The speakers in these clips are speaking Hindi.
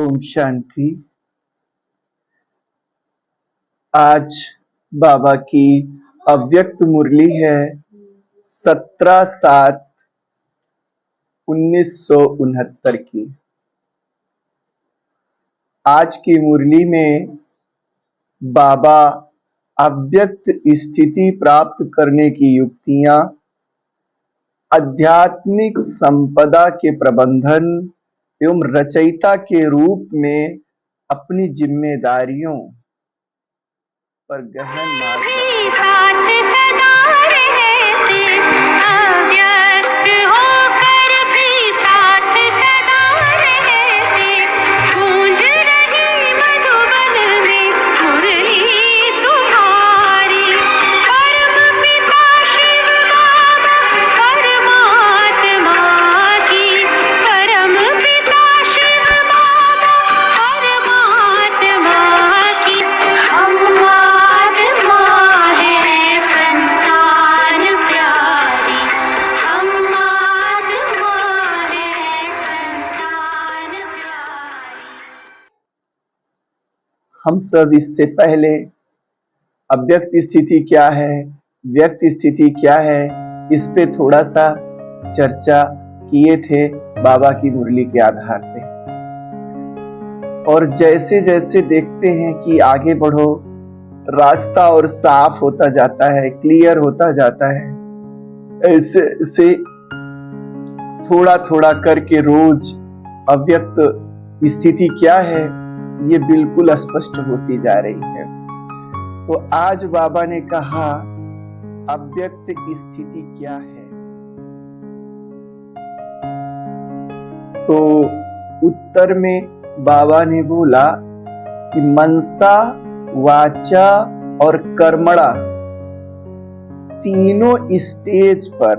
ओम शांति। आज बाबा की अव्यक्त मुरली है 17/7/1969 की। आज की मुरली में बाबा अव्यक्त स्थिति प्राप्त करने की युक्तियां, आध्यात्मिक संपदा के प्रबंधन एवं रचयिता के रूप में अपनी जिम्मेदारियों पर गहन हम सब इससे पहले अव्यक्त स्थिति क्या है, व्यक्त स्थिति क्या है, इस पे थोड़ा सा चर्चा किए थे बाबा की मुरली के आधार पे। और जैसे जैसे देखते हैं कि आगे बढ़ो, रास्ता और साफ होता जाता है, क्लियर होता जाता है, ऐसे से थोड़ा थोड़ा करके रोज अव्यक्त स्थिति क्या है ये बिल्कुल स्पष्ट होती जा रही है। तो आज बाबा ने कहा अव्यक्त स्थिति क्या है, तो उत्तर में बाबा ने बोला कि मनसा, वाचा और कर्मणा तीनों स्टेज पर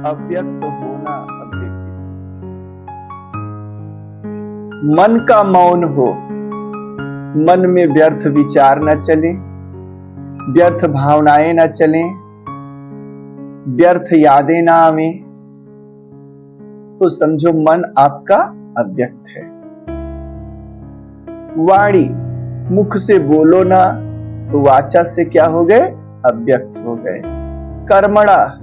अव्यक्त होना अव्यक्त स्थिति। मन का मौन हो, मन में व्यर्थ विचार न चले, व्यर्थ भावनाएं न चलें, व्यर्थ यादें ना आवे, तो समझो मन आपका अव्यक्त है। वाणी, मुख से बोलो ना तो वाचा से क्या हो गए, अव्यक्त हो गए। कर्मणा,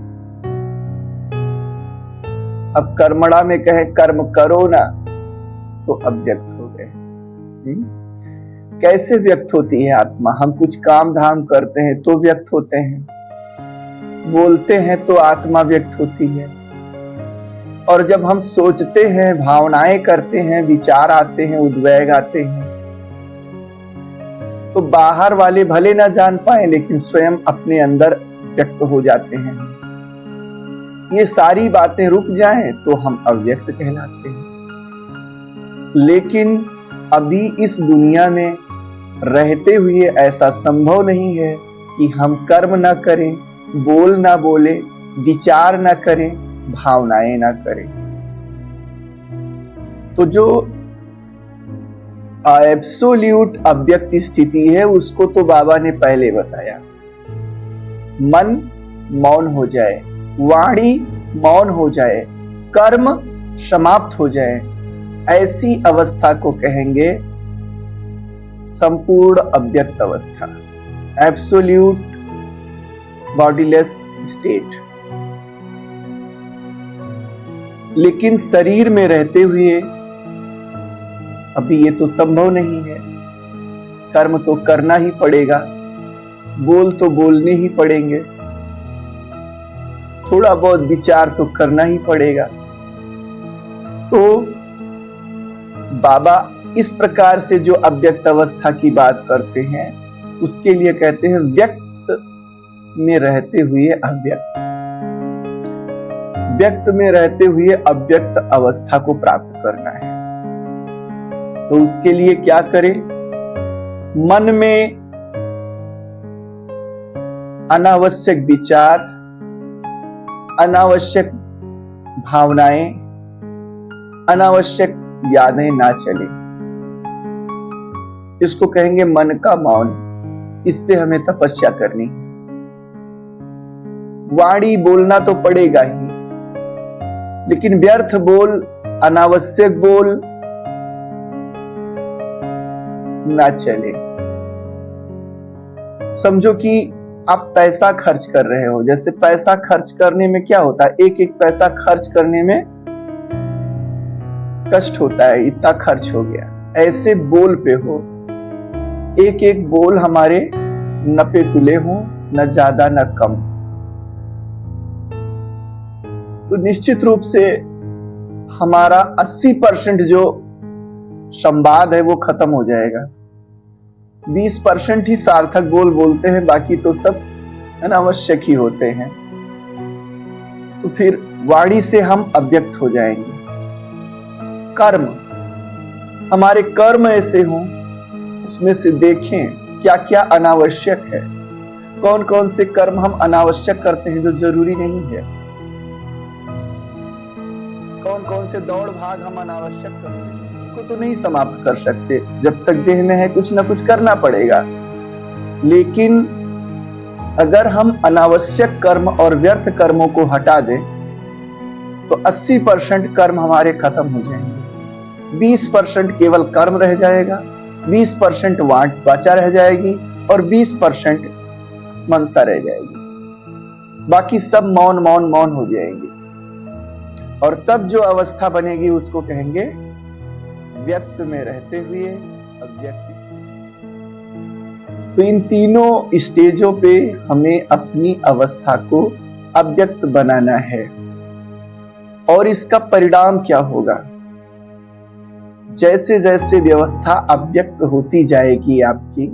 अब कर्मणा में कहे कर्म करो ना तो अव्यक्त हो गए। कैसे व्यक्त होती है आत्मा? हम कुछ काम धाम करते हैं तो व्यक्त होते हैं, बोलते हैं तो आत्मा व्यक्त होती है, और जब हम सोचते हैं, भावनाएं करते हैं, विचार आते हैं, उद्वेग आते हैं, तो बाहर वाले भले ना जान पाए लेकिन स्वयं अपने अंदर व्यक्त हो जाते हैं। ये सारी बातें रुक जाएं तो हम अव्यक्त कहलाते हैं। लेकिन अभी इस दुनिया में रहते हुए ऐसा संभव नहीं है कि हम कर्म ना करें, बोल ना बोले, विचार ना करें, भावनाएं ना करें। तो जो एब्सोल्यूट अव्यक्त स्थिति है उसको तो बाबा ने पहले बताया। मन मौन हो जाए, वाणी मौन हो जाए, कर्म समाप्त हो जाए, ऐसी अवस्था को कहेंगे संपूर्ण अव्यक्त अवस्था, एब्सोल्यूट बॉडीलेस स्टेट। लेकिन शरीर में रहते हुए अभी ये तो संभव नहीं है। कर्म तो करना ही पड़ेगा, बोल तो बोलने ही पड़ेंगे, थोड़ा बहुत विचार तो करना ही पड़ेगा। तो बाबा इस प्रकार से जो अव्यक्त अवस्था की बात करते हैं उसके लिए कहते हैं व्यक्त में रहते हुए अव्यक्त, व्यक्त में रहते हुए अव्यक्त अवस्था को प्राप्त करना है। तो उसके लिए क्या करें? मन में अनावश्यक विचार, अनावश्यक भावनाएं, अनावश्यक यादें ना चले, इसको कहेंगे मन का मौन। इस पे हमें तपस्या करनी है। वाणी बोलना तो पड़ेगा ही, लेकिन व्यर्थ बोल, अनावश्यक बोल ना चले। समझो कि आप पैसा खर्च कर रहे हो, जैसे पैसा खर्च करने में क्या होता है, एक एक पैसा खर्च करने में कष्ट होता है, इतना खर्च हो गया। ऐसे बोल पे हो, एक एक बोल हमारे नपे तुले हो, न ज्यादा न कम। तो निश्चित रूप से हमारा 80% जो संवाद है वो खत्म हो जाएगा। 20% ही सार्थक बोल बोलते हैं, बाकी तो सब अनावश्यक ही होते हैं। तो फिर वाणी से हम अव्यक्त हो जाएंगे। कर्म, हमारे कर्म ऐसे हों, उसमें से देखें क्या क्या अनावश्यक है, कौन कौन से कर्म हम अनावश्यक करते हैं जो जरूरी नहीं है, कौन कौन से दौड़ भाग हम अनावश्यक करते हैं, उनको तो नहीं समाप्त कर सकते, जब तक देह में है कुछ ना कुछ करना पड़ेगा। लेकिन अगर हम अनावश्यक कर्म और व्यर्थ कर्मों को हटा दें तो 80% कर्म हमारे खत्म हो जाएंगे। 20% केवल कर्म रह जाएगा, 20% वाचा रह जाएगी और 20% मनसा रह जाएगी। बाकी सब मौन मौन मौन हो जाएंगे। और तब जो अवस्था बनेगी उसको कहेंगे व्यक्त में रहते हुए अव्यक्त स्थिति। तो इन तीनों स्टेजों पे हमें अपनी अवस्था को अव्यक्त बनाना है। और इसका परिणाम क्या होगा, जैसे जैसे व्यवस्था अव्यक्त होती जाएगी आपकी,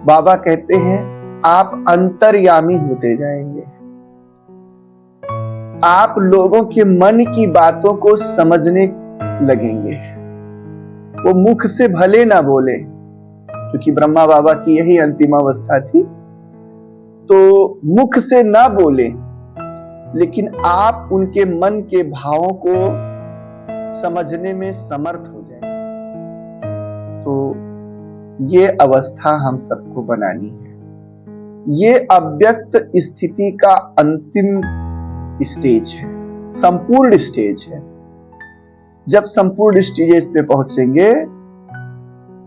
बाबा कहते हैं आप अंतर्यामी होते जाएंगे। आप लोगों के मन की बातों को समझने लगेंगे। वो मुख से भले ना बोले, क्योंकि ब्रह्मा बाबा की यही अंतिम अवस्था थी, तो मुख से ना बोले, लेकिन आप उनके मन के भावों को समझने में समर्थ हो जाए। तो ये अवस्था हम सबको बनानी है। ये अव्यक्त स्थिति का अंतिम स्टेज है, संपूर्ण स्टेज है। जब संपूर्ण स्टेज पे पहुंचेंगे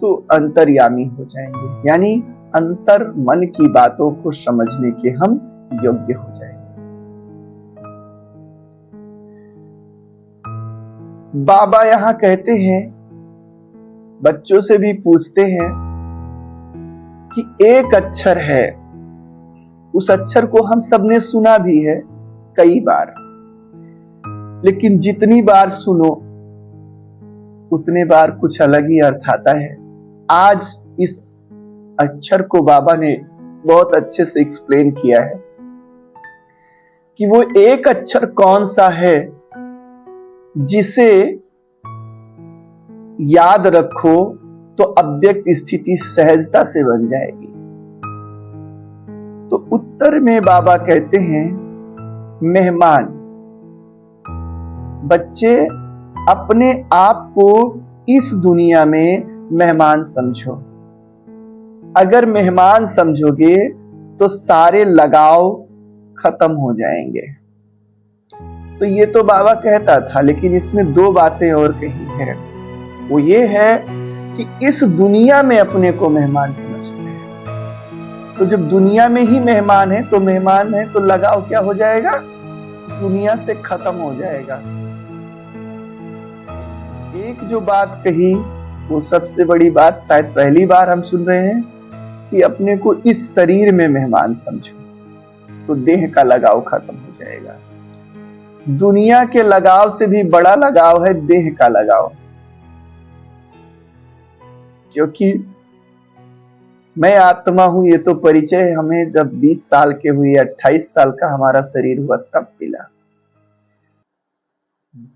तो अंतर्यामी हो जाएंगे, यानी अंतर मन की बातों को समझने के हम योग्य हो जाएंगे। बाबा यहां कहते हैं, बच्चों से भी पूछते हैं कि एक अक्षर है, उस अक्षर को हम सबने सुना भी है कई बार, लेकिन जितनी बार सुनो उतने बार कुछ अलग ही अर्थ आता है। आज इस अक्षर को बाबा ने बहुत अच्छे से एक्सप्लेन किया है कि वो एक अक्षर कौन सा है जिसे याद रखो तो अव्यक्त स्थिति सहजता से बन जाएगी। तो उत्तर में बाबा कहते हैं मेहमान। बच्चे अपने आप को इस दुनिया में मेहमान समझो। अगर मेहमान समझोगे तो सारे लगाव खत्म हो जाएंगे। तो ये तो बाबा कहता था, लेकिन इसमें दो बातें और कही है। वो ये है कि इस दुनिया में अपने को मेहमान समझते हैं। तो जब दुनिया में ही मेहमान है तो मेहमान है तो लगाव क्या हो जाएगा, दुनिया से खत्म हो जाएगा। एक जो बात कही वो सबसे बड़ी बात शायद पहली बार हम सुन रहे हैं कि अपने को इस शरीर में मेहमान समझो, तो देह का लगाव खत्म हो जाएगा। दुनिया के लगाव से भी बड़ा लगाव है देह का लगाव, क्योंकि मैं आत्मा हूं ये तो परिचय हमें जब 20 साल के हुए, 28 साल का हमारा शरीर हुआ तब मिला।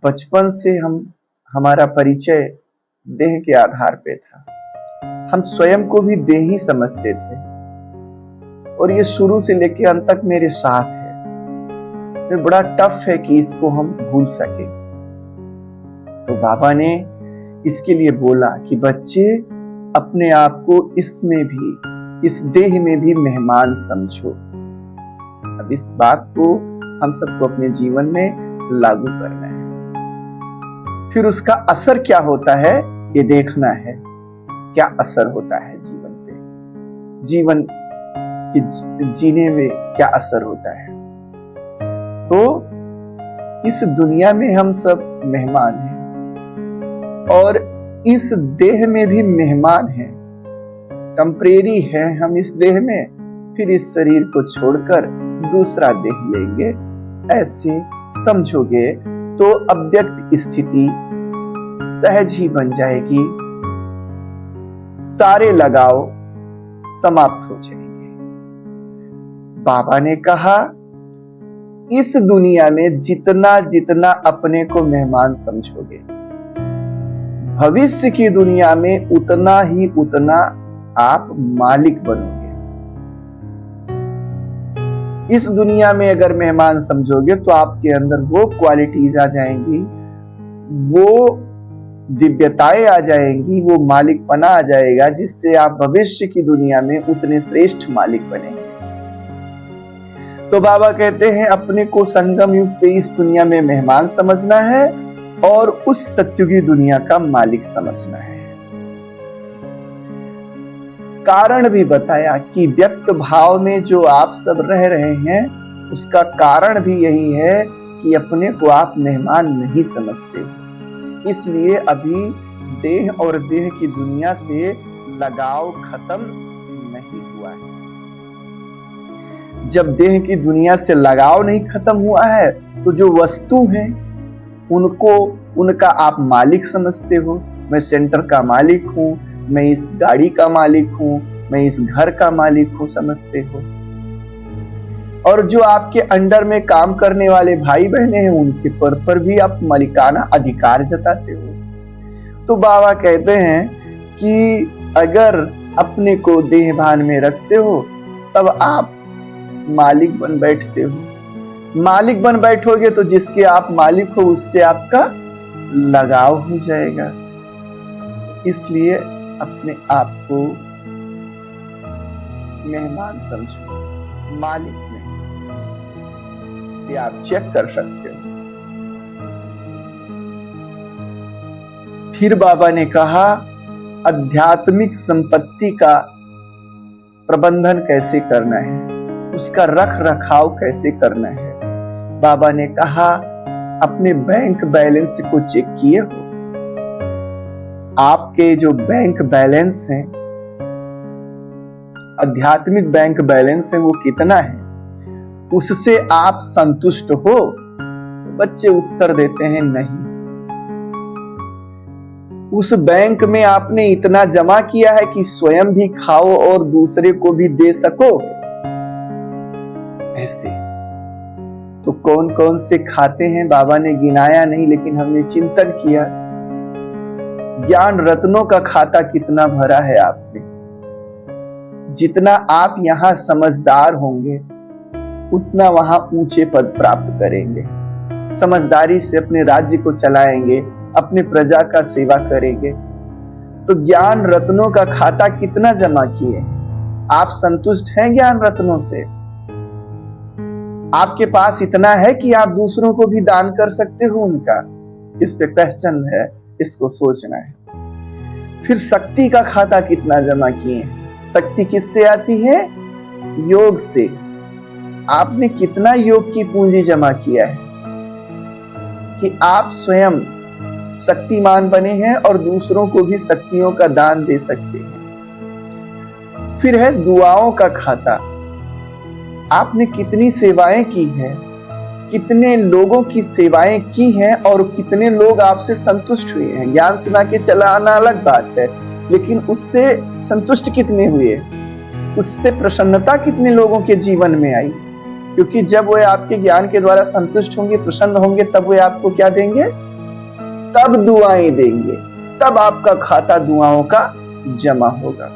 बचपन से हमारा परिचय देह के आधार पे था। हम स्वयं को भी देह ही समझते थे और ये शुरू से लेकर अंत तक मेरे साथ है। ये बड़ा टफ है कि इसको हम भूल सके। तो बाबा ने इसके लिए बोला कि बच्चे अपने आप को इसमें भी, इस देह में भी मेहमान समझो। अब इस बात को हम सबको अपने जीवन में लागू करना है। फिर उसका असर क्या होता है ये देखना है। क्या असर होता है जीवन पे, जीवन के जीने में क्या असर होता है। तो इस दुनिया में हम सब मेहमान हैं और इस देह में भी मेहमान हैं, टेम्परेरी है हम इस देह में, फिर इस शरीर को छोड़कर दूसरा देह लेंगे। ऐसे समझोगे तो अव्यक्त स्थिति सहज ही बन जाएगी, सारे लगाव समाप्त हो जाएंगे। बाबा ने कहा इस दुनिया में जितना जितना अपने को मेहमान समझोगे, भविष्य की दुनिया में उतना ही उतना आप मालिक बनोगे। इस दुनिया में अगर मेहमान समझोगे तो आपके अंदर वो क्वालिटीज आ जाएंगी, वो दिव्यताएं आ जाएंगी, वो मालिकपना आ जाएगा, जिससे आप भविष्य की दुनिया में उतने श्रेष्ठ मालिक बनेंगे। तो बाबा कहते हैं अपने को संगम युग पे इस दुनिया में मेहमान समझना है और उस सत्युगी दुनिया का मालिक समझना है। कारण भी बताया कि व्यक्त भाव में जो आप सब रह रहे हैं उसका कारण भी यही है कि अपने को आप मेहमान नहीं समझते, इसलिए अभी देह और देह की दुनिया से लगाव खत्म नहीं हुआ है। जब देह की दुनिया से लगाव नहीं खत्म हुआ है तो जो वस्तु है उनको उनका आप मालिक समझते हो। मैं सेंटर का मालिक हूं, मैं इस गाड़ी का मालिक हूं, मैं इस घर का मालिक हूं समझते हो। और जो आपके अंडर में काम करने वाले भाई बहने हैं उनके पर भी आप मालिकाना अधिकार जताते हो। तो बाबा कहते हैं कि अगर अपने को देह भान में रखते हो तब आप मालिक बन बैठते हो। मालिक बन बैठोगे तो जिसके आप मालिक हो उससे आपका लगाव हो जाएगा। इसलिए अपने आप को मेहमान समझो, मालिक नहीं। से आप चेक कर सकते हो। फिर बाबा ने कहा आध्यात्मिक संपत्ति का प्रबंधन कैसे करना है, उसका रख रखाव कैसे करना है। बाबा ने कहा अपने बैंक बैलेंस को चेक किए हो, आपके जो बैंक बैलेंस है, आध्यात्मिक बैंक बैलेंस है, वो कितना है, उससे आप संतुष्ट हो। तो बच्चे उत्तर देते हैं नहीं। उस बैंक में आपने इतना जमा किया है कि स्वयं भी खाओ और दूसरे को भी दे सको। ऐसे तो कौन कौन से खाते हैं बाबा ने गिनाया नहीं, लेकिन हमने चिंतन किया ज्ञान रत्नों का खाता कितना भरा है आपने। जितना आप यहां समझदार होंगे उतना वहां ऊंचे पद प्राप्त करेंगे। समझदारी से अपने राज्य को चलाएंगे, अपने प्रजा का सेवा करेंगे। तो ज्ञान रत्नों का खाता कितना जमा किए, आप संतुष्ट हैं ज्ञान रत्नों से? आपके पास इतना है कि आप दूसरों को भी दान कर सकते हो उनका? इस पे क्वेश्चन है, इसको सोचना है। फिर शक्ति का खाता कितना जमा किए? शक्ति किससे आती है? योग से। आपने कितना योग की पूंजी जमा किया है कि आप स्वयं शक्तिमान बने हैं और दूसरों को भी शक्तियों का दान दे सकते हैं। फिर है दुआओं का खाता। आपने कितनी सेवाएं की हैं, कितने लोगों की सेवाएं की हैं और कितने लोग आपसे संतुष्ट हुए हैं। ज्ञान सुना के चला आना अलग बात है, लेकिन उससे संतुष्ट कितने हुए, उससे प्रसन्नता कितने लोगों के जीवन में आई। क्योंकि जब वे आपके ज्ञान के द्वारा संतुष्ट होंगे, प्रसन्न होंगे, तब वे आपको क्या देंगे? तब दुआएं देंगे, तब आपका खाता दुआओं का जमा होगा।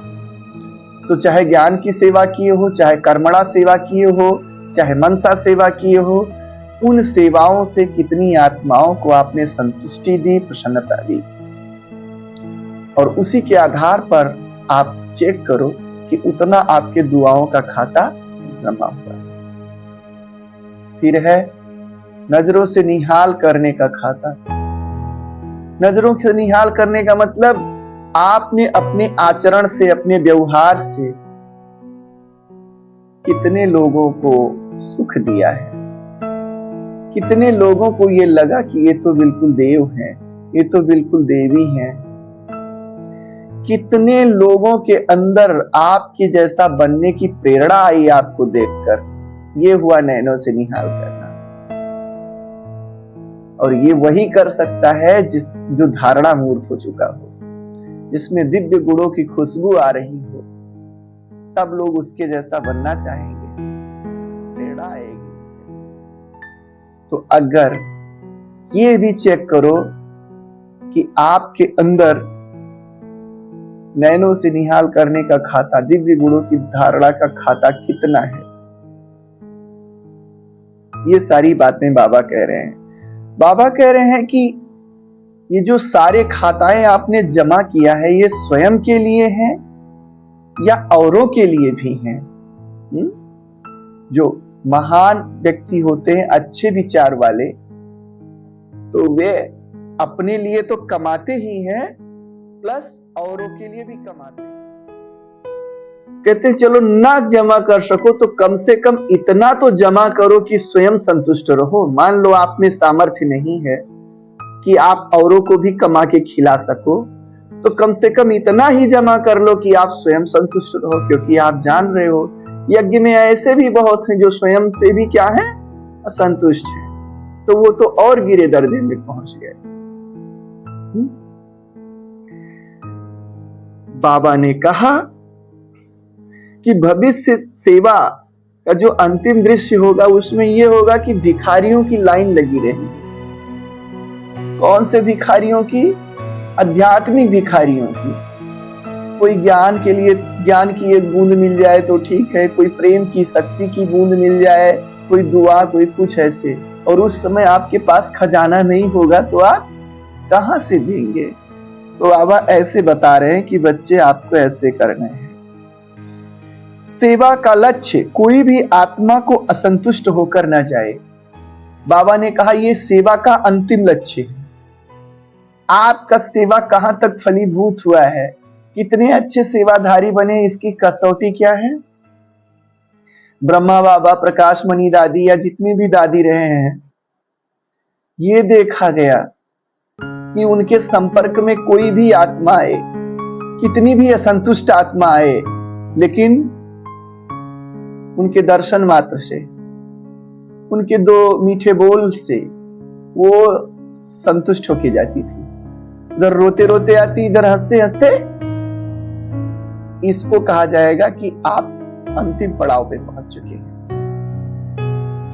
तो चाहे ज्ञान की सेवा किए हो, चाहे कर्मणा सेवा किए हो, चाहे मनसा सेवा किए हो, उन सेवाओं से कितनी आत्माओं को आपने संतुष्टि दी, प्रसन्नता दी। और उसी के आधार पर आप चेक करो कि उतना आपके दुआओं का खाता जमा हुआ। फिर है नजरों से निहाल करने का खाता। नजरों से निहाल करने का मतलब आपने अपने आचरण से, अपने व्यवहार से कितने लोगों को सुख दिया है, कितने लोगों को ये लगा कि ये तो बिल्कुल देव हैं, ये तो बिल्कुल देवी हैं। कितने लोगों के अंदर आपके जैसा बनने की प्रेरणा आई आपको देखकर। ये हुआ नैनों से निहाल करना। और ये वही कर सकता है जो धारणा मूर्त हो चुका हो, जिसमें दिव्य गुणों की खुशबू आ रही हो। तब लोग उसके जैसा बनना चाहेंगे, प्रेरणा आएगी। तो अगर ये भी चेक करो कि आपके अंदर नैनों से निहाल करने का खाता, दिव्य गुणों की धारणा का खाता कितना है। ये सारी बातें बाबा कह रहे हैं। बाबा कह रहे हैं कि ये जो सारे खाताएं आपने जमा किया है, ये स्वयं के लिए हैं या औरों के लिए भी हैं। जो महान व्यक्ति होते हैं, अच्छे विचार वाले, तो वे अपने लिए तो कमाते ही हैं, प्लस औरों के लिए भी कमाते हैं। कहते चलो ना जमा कर सको तो कम से कम इतना तो जमा करो कि स्वयं संतुष्ट रहो। मान लो आप में सामर्थ्य नहीं है कि आप औरों को भी कमा के खिला सको, तो कम से कम इतना ही जमा कर लो कि आप स्वयं संतुष्ट रहो। क्योंकि आप जान रहे हो यज्ञ में ऐसे भी बहुत हैं जो स्वयं से भी क्या है, असंतुष्ट है, तो वो तो और गिरे दर्जे में पहुंच गए। बाबा ने कहा कि भविष्य सेवा का जो अंतिम दृश्य होगा उसमें यह होगा कि भिखारियों की लाइन लगी रहेगी। कौन से भिखारियों की? आध्यात्मिक भिखारियों की। कोई ज्ञान के लिए, ज्ञान की एक बूंद मिल जाए तो ठीक है, कोई प्रेम की, शक्ति की बूंद मिल जाए, कोई दुआ, कोई कुछ ऐसे। और उस समय आपके पास खजाना नहीं होगा तो आप कहां से देंगे? तो बाबा ऐसे बता रहे हैं कि बच्चे आपको ऐसे करना है। सेवा का लक्ष्य कोई भी आत्मा को असंतुष्ट होकर न जाए। बाबा ने कहा यह सेवा का अंतिम लक्ष्य है। आपका सेवा कहां तक फलीभूत हुआ है, कितने अच्छे सेवाधारी बने, इसकी कसौटी क्या है? ब्रह्मा बाबा, प्रकाश मणि दादी या जितनी भी दादी रहे हैं, ये देखा गया कि उनके संपर्क में कोई भी आत्मा आए, कितनी भी असंतुष्ट आत्मा आए, लेकिन उनके दर्शन मात्र से, उनके दो मीठे बोल से वो संतुष्ट होके जाती थी। इधर रोते रोते आती, इधर हंसते हंसते। इसको कहा जाएगा कि आप अंतिम पड़ाव पे पहुंच चुके हैं।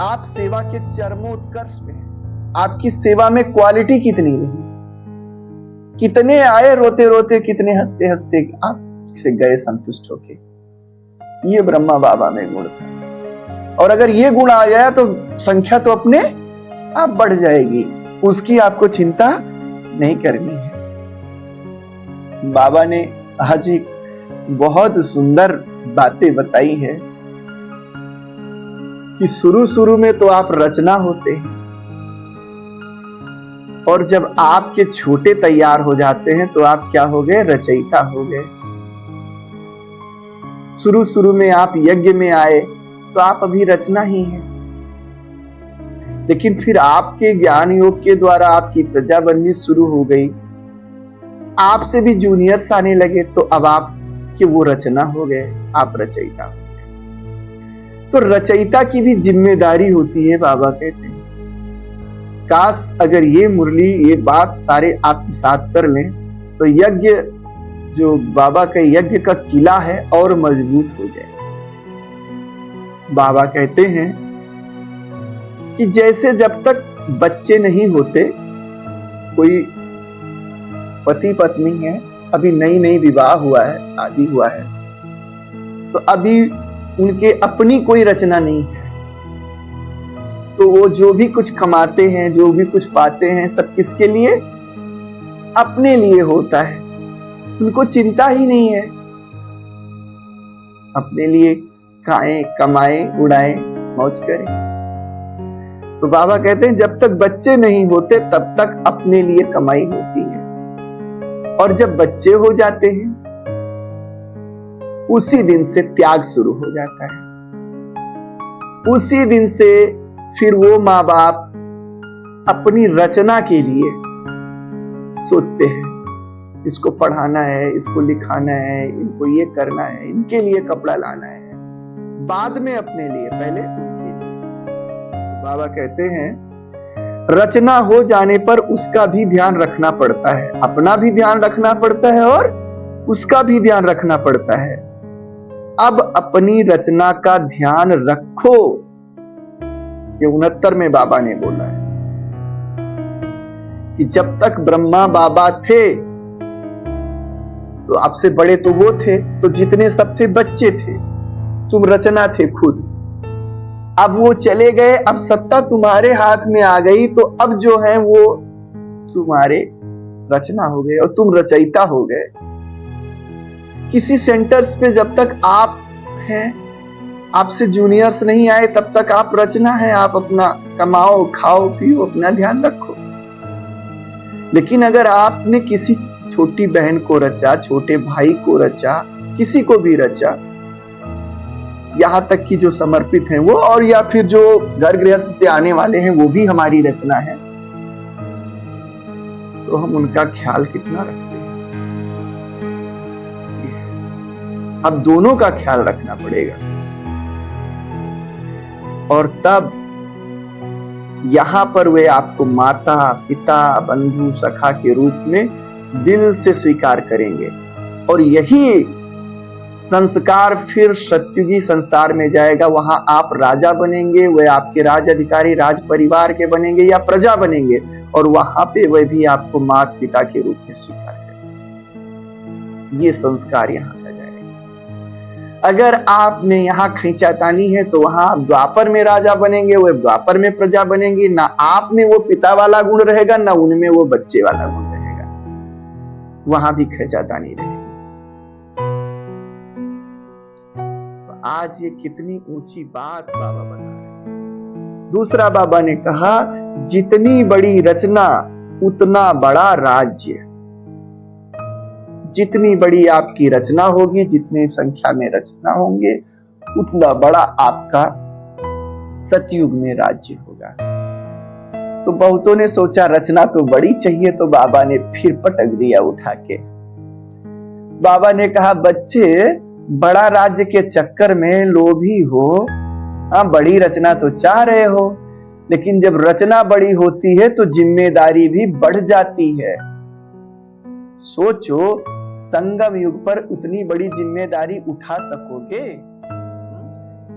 आप सेवा के चरमोत्कर्ष में हैं। आपकी सेवा में क्वालिटी कितनी रही, कितने आए रोते रोते, कितने हंसते हंसते आप से गए संतुष्ट होके। ये ब्रह्मा बाबा में गुण था। और अगर ये गुण आ गया तो संख्या तो अपने आप बढ़ जाएगी, उसकी आपको चिंता नहीं करनी है। बाबा ने आज एक बहुत सुंदर बातें बताई है कि शुरू में तो आप रचना होते हैं, और जब आपके छोटे तैयार हो जाते हैं तो आप क्या हो गए? रचयिता हो गए। शुरू में आप यज्ञ में आए तो आप अभी रचना ही है, लेकिन फिर आपके ज्ञान योग के द्वारा आपकी प्रजा बननी शुरू हो गई, आपसे भी जूनियर्स आने लगे, तो अब आप कि वो रचना हो गए, आप रचयिता हो गए। तो रचयिता की भी जिम्मेदारी होती है। बाबा कहते हैं काश अगर ये मुरली, ये बात सारे आत्मसात कर लें तो यज्ञ, जो बाबा के यज्ञ का किला है, और मजबूत हो जाए। बाबा कहते हैं कि जैसे जब तक बच्चे नहीं होते, कोई पति पत्नी है, अभी नई विवाह हुआ है, शादी हुआ है, तो अभी उनके अपनी कोई रचना नहीं है, तो वो जो भी कुछ कमाते हैं, जो भी कुछ पाते हैं, सब किसके लिए? अपने लिए होता है। उनको चिंता ही नहीं है, अपने लिए खाएं, कमाएं, उड़ाएं, मौज करें। तो बाबा कहते हैं जब तक बच्चे नहीं होते तब तक अपने लिए कमाई होती है। और जब बच्चे हो जाते हैं उसी दिन से त्याग शुरू हो जाता है। उसी दिन से फिर वो माँ बाप अपनी रचना के लिए सोचते हैं, इसको पढ़ाना है, इसको लिखाना है, इनको ये करना है, इनके लिए कपड़ा लाना है, बाद में अपने लिए, पहले उनके लिए। बाबा कहते हैं रचना हो जाने पर उसका भी ध्यान रखना पड़ता है, अपना भी ध्यान रखना पड़ता है और उसका भी ध्यान रखना पड़ता है। अब अपनी रचना का ध्यान रखो, ये 69 में बाबा ने बोला है कि जब तक ब्रह्मा बाबा थे तो आपसे बड़े तो वो थे, तो जितने सब थे बच्चे थे, तुम रचना थे खुद। अब वो चले गए, अब सत्ता तुम्हारे हाथ में आ गई, तो अब जो है वो तुम्हारे रचना हो गए और तुम रचयिता हो गए। किसी सेंटर्स पे जब तक आप हैं, आपसे जूनियर्स नहीं आए, तब तक आप रचना है, आप अपना कमाओ, खाओ, पियो, अपना ध्यान रखो। लेकिन अगर आपने किसी छोटी बहन को रचा, छोटे भाई को रचा, किसी को भी रचा, यहां तक कि जो समर्पित हैं वो, और या फिर जो घर गृहस्थ से आने वाले हैं वो भी हमारी रचना है, तो हम उनका ख्याल कितना रखते हैं। अब दोनों का ख्याल रखना पड़ेगा। और तब यहां पर वे आपको माता, पिता, बंधु, सखा के रूप में दिल से स्वीकार करेंगे। और यही संस्कार फिर सत्युगी संसार में जाएगा, वहां आप राजा बनेंगे, वे आपके राज अधिकारी, राज परिवार के बनेंगे या प्रजा बनेंगे, और वहां पे वे भी आपको माता पिता के रूप में स्वीकार करेंगे। ये संस्कार यहां का जाएगा। अगर आप में यहाँ खींचातानी है तो वहां आप द्वापर में राजा बनेंगे, वे द्वापर में प्रजा बनेंगे। ना आप में वो पिता वाला गुण रहेगा, ना उनमें वो बच्चे वाला गुण रहेगा, वहां भी खींचातानी रहेगी। आज ये कितनी ऊंची बात बाबा बता रहे। दूसरा बाबा ने कहा जितनी बड़ी रचना उतना बड़ा राज्य। जितनी बड़ी आपकी रचना होगी, जितनी संख्या में रचना होंगे, उतना बड़ा आपका सतयुग में राज्य होगा। तो बहुतों ने सोचा रचना तो बड़ी चाहिए, तो बाबा ने फिर पटक दिया उठा के। बाबा ने कहा बच्चे बड़ा राज्य के चक्कर में लोभी हो, हाँ बड़ी रचना तो चाह रहे हो, लेकिन जब रचना बड़ी होती है तो जिम्मेदारी भी बढ़ जाती है। सोचो संगम युग पर उतनी बड़ी जिम्मेदारी उठा सकोगे?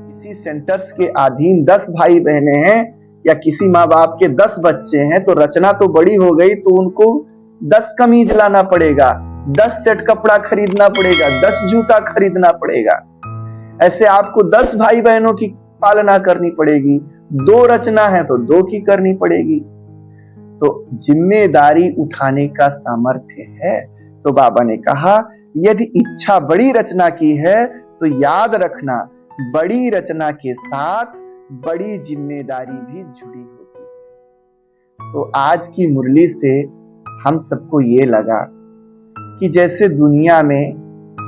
किसी सेंटर्स के अधीन 10 भाई बहने हैं या किसी माँ बाप के 10 बच्चे हैं, तो रचना तो बड़ी हो गई, तो उनको 10 कमीज लाना पड़ेगा, 10 सेट कपड़ा खरीदना पड़ेगा, 10 जूता खरीदना पड़ेगा। ऐसे आपको 10 भाई बहनों की पालना करनी पड़ेगी। 2 रचना है तो 2 की करनी पड़ेगी। तो जिम्मेदारी उठाने का सामर्थ्य है। तो बाबा ने कहा यदि इच्छा बड़ी रचना की है तो याद रखना बड़ी रचना के साथ बड़ी जिम्मेदारी भी जुड़ी होती है। तो आज की मुरली से हम सबको ये लगा कि जैसे दुनिया में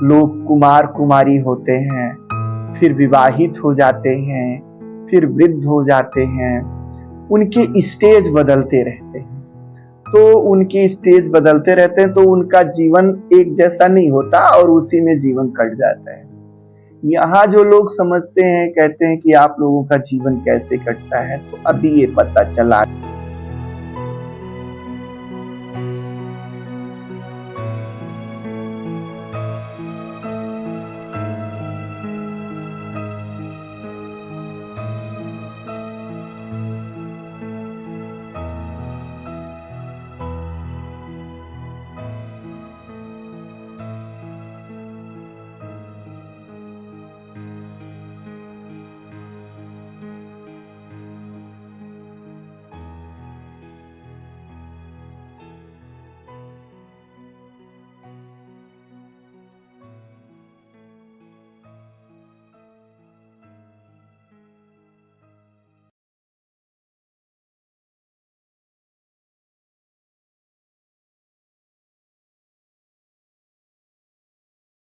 लोग कुमार कुमारी होते हैं, फिर विवाहित हो जाते हैं, फिर वृद्ध हो जाते हैं, उनके स्टेज बदलते रहते हैं। तो उनके स्टेज बदलते रहते हैं तो उनका जीवन एक जैसा नहीं होता और उसी में जीवन कट जाता है। यहाँ जो लोग समझते हैं, कहते हैं कि आप लोगों का जीवन कैसे कटता है, तो अभी ये पता चला